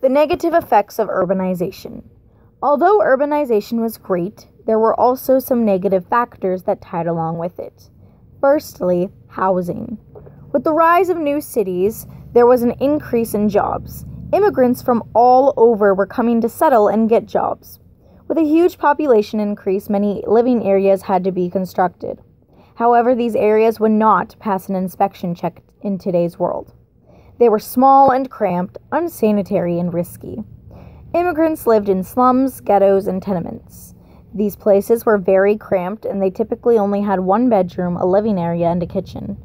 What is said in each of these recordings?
The negative effects of urbanization. Although urbanization was great, there were also some negative factors that tied along with it. Firstly, housing. With the rise of new cities, there was an increase in jobs. Immigrants from all over were coming to settle and get jobs. With a huge population increase, many living areas had to be constructed. However, these areas would not pass an inspection check in today's world. They were small and cramped, unsanitary, and risky. Immigrants lived in slums, ghettos, and tenements. These places were very cramped, and they typically only had one bedroom, a living area, and a kitchen.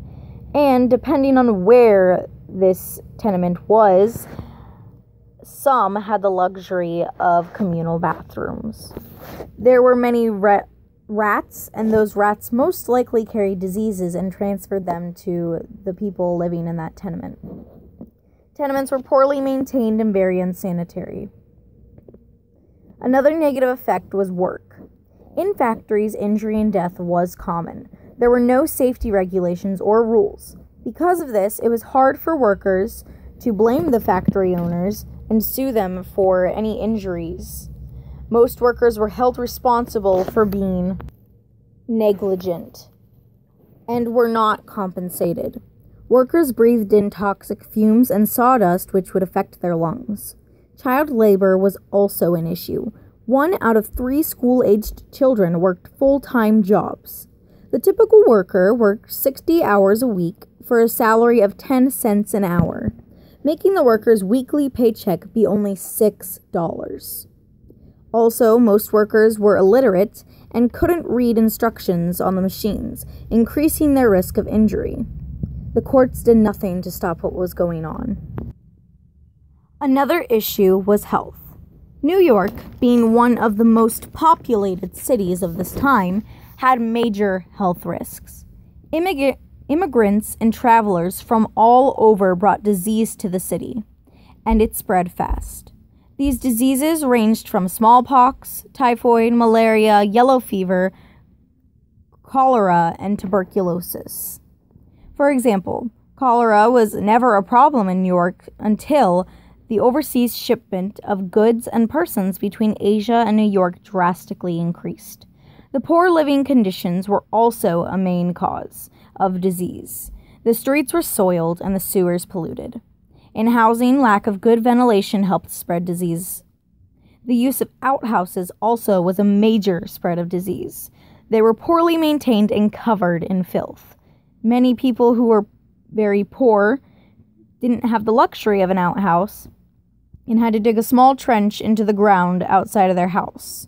And depending on where this tenement was, some had the luxury of communal bathrooms. There were many rats, and those rats most likely carried diseases and transferred them to the people living in that tenement. Tenements were poorly maintained and very unsanitary. Another negative effect was work. In factories, injury and death was common. There were no safety regulations or rules. Because of this, it was hard for workers to blame the factory owners and sue them for any injuries. Most workers were held responsible for being negligent and were not compensated. Workers breathed in toxic fumes and sawdust, which would affect their lungs. Child labor was also an issue. 1 out of 3 school-aged children worked full-time jobs. The typical worker worked 60 hours a week for a salary of 10 cents an hour, making the worker's weekly paycheck be only $6. Also, most workers were illiterate and couldn't read instructions on the machines, increasing their risk of injury. The courts did nothing to stop what was going on. Another issue was health. New York, being one of the most populated cities of this time, had major health risks. Immigrants and travelers from all over brought disease to the city, and it spread fast. These diseases ranged from smallpox, typhoid, malaria, yellow fever, cholera, and tuberculosis. For example, cholera was never a problem in New York until the overseas shipment of goods and persons between Asia and New York drastically increased. The poor living conditions were also a main cause of disease. The streets were soiled and the sewers polluted. In housing, lack of good ventilation helped spread disease. The use of outhouses also was a major spread of disease. They were poorly maintained and covered in filth. Many people who were very poor didn't have the luxury of an outhouse and had to dig a small trench into the ground outside of their house.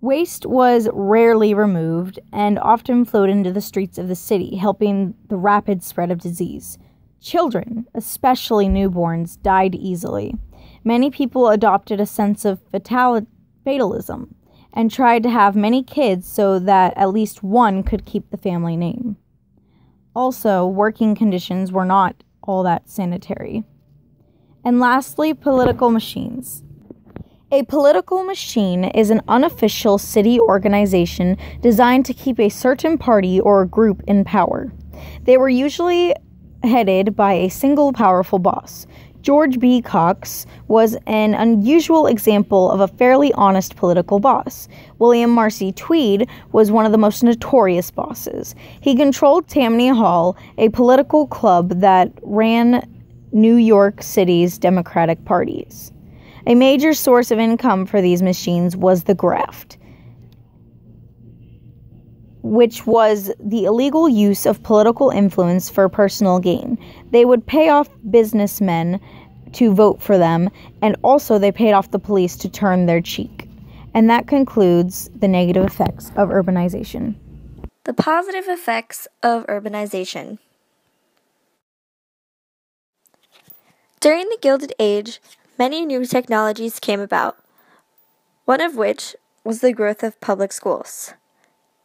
Waste was rarely removed and often flowed into the streets of the city, helping the rapid spread of disease. Children, especially newborns, died easily. Many people adopted a sense of fatalism and tried to have many kids so that at least one could keep the family name. Also, working conditions were not all that sanitary. And lastly, political machines. A political machine is an unofficial city organization designed to keep a certain party or group in power. They were usually headed by a single powerful boss. George B. Cox was an unusual example of a fairly honest political boss. William Marcy Tweed was one of the most notorious bosses. He controlled Tammany Hall, a political club that ran New York City's Democratic parties. A major source of income for these machines was the graft, which was the illegal use of political influence for personal gain. They would pay off businessmen to vote for them, and also they paid off the police to turn their cheek. And that concludes the negative effects of urbanization. The positive effects of urbanization. During the Gilded Age, many new technologies came about, one of which was the growth of public schools.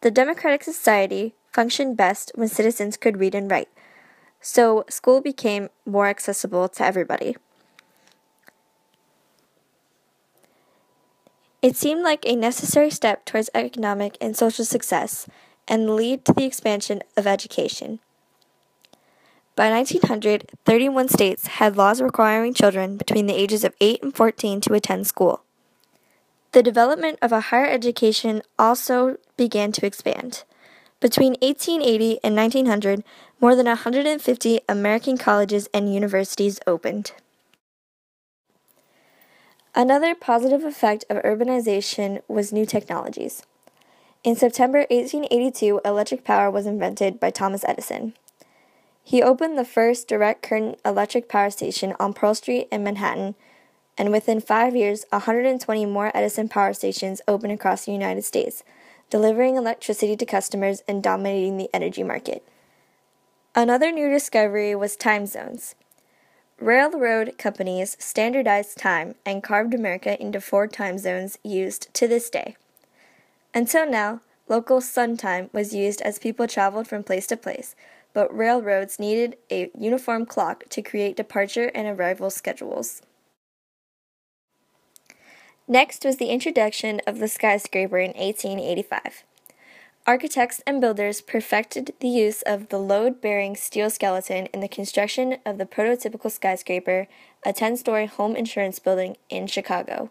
The democratic society functioned best when citizens could read and write, so school became more accessible to everybody. It seemed like a necessary step towards economic and social success and lead to the expansion of education. By 1900, 31 states had laws requiring children between the ages of 8 and 14 to attend school. The development of a higher education also began to expand. Between 1880 and 1900, more than 150 American colleges and universities opened. Another positive effect of urbanization was new technologies. In September 1882, electric power was invented by Thomas Edison. He opened the first direct current electric power station on Pearl Street in Manhattan, and within 5 years, 120 more Edison power stations opened across the United States, delivering electricity to customers and dominating the energy market. Another new discovery was time zones. Railroad companies standardized time and carved America into 4 time zones used to this day. Until now, local sun time was used as people traveled from place to place, but railroads needed a uniform clock to create departure and arrival schedules. Next was the introduction of the skyscraper in 1885. Architects and builders perfected the use of the load-bearing steel skeleton in the construction of the prototypical skyscraper, a 10-story home insurance building in Chicago.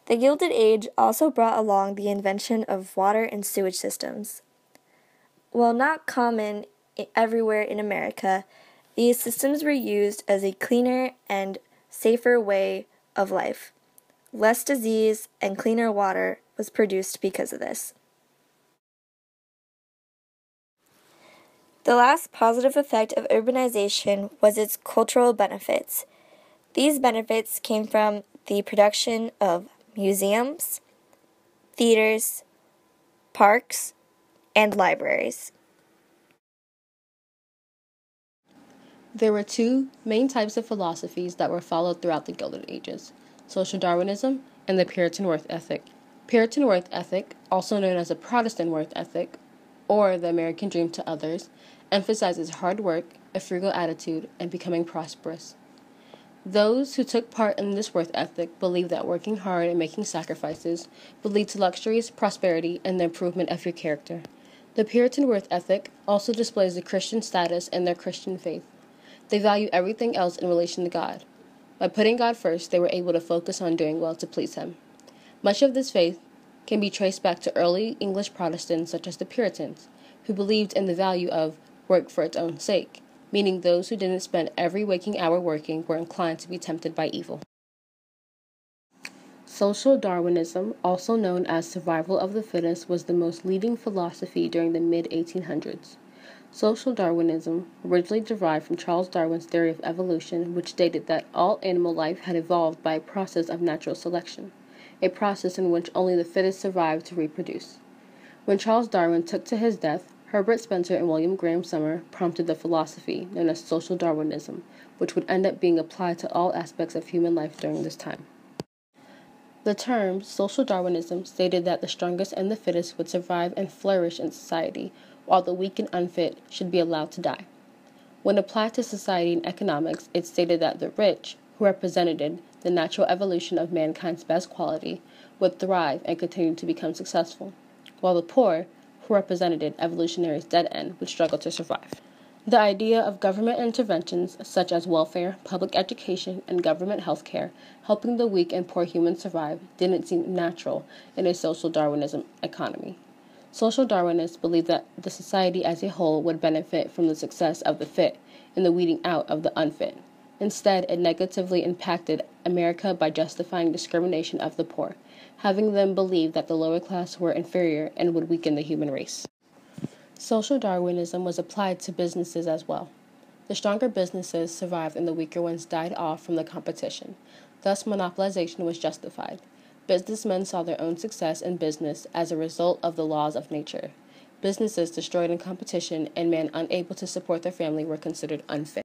The Gilded Age also brought along the invention of water and sewage systems. While not common everywhere in America, these systems were used as a cleaner and safer way of life. Less disease and cleaner water was produced because of this. The last positive effect of urbanization was its cultural benefits. These benefits came from the production of museums, theaters, parks, and libraries. There were 2 main types of philosophies that were followed throughout the Gilded Ages: social Darwinism and the Puritan work ethic. Puritan work ethic, also known as a Protestant work ethic, or the American dream to others, emphasizes hard work, a frugal attitude, and becoming prosperous. Those who took part in this work ethic believed that working hard and making sacrifices would lead to luxuries, prosperity, and the improvement of your character. The Puritan work ethic also displays the Christian status and their Christian faith. They value everything else in relation to God. By putting God first, they were able to focus on doing well to please Him. Much of this faith can be traced back to early English Protestants such as the Puritans, who believed in the value of work for its own sake, meaning those who didn't spend every waking hour working were inclined to be tempted by evil. Social Darwinism, also known as survival of the fittest, was the most leading philosophy during the mid-1800s. Social Darwinism originally derived from Charles Darwin's theory of evolution, which stated that all animal life had evolved by a process of natural selection, a process in which only the fittest survived to reproduce. When Charles Darwin took to his death, Herbert Spencer and William Graham Sumner prompted the philosophy known as social Darwinism, which would end up being applied to all aspects of human life during this time. The term social Darwinism stated that the strongest and the fittest would survive and flourish in society, while the weak and unfit should be allowed to die. When applied to society and economics, it stated that the rich, who represented the natural evolution of mankind's best quality, would thrive and continue to become successful, while the poor, who represented evolutionary's dead end, would struggle to survive. The idea of government interventions such as welfare, public education, and government health care, helping the weak and poor humans survive, didn't seem natural in a social Darwinism economy. Social Darwinists believed that the society as a whole would benefit from the success of the fit and the weeding out of the unfit. Instead, it negatively impacted America by justifying discrimination of the poor, having them believe that the lower class were inferior and would weaken the human race. Social Darwinism was applied to businesses as well. The stronger businesses survived and the weaker ones died off from the competition. Thus, monopolization was justified. Businessmen saw their own success in business as a result of the laws of nature. Businesses destroyed in competition and men unable to support their family were considered unfit.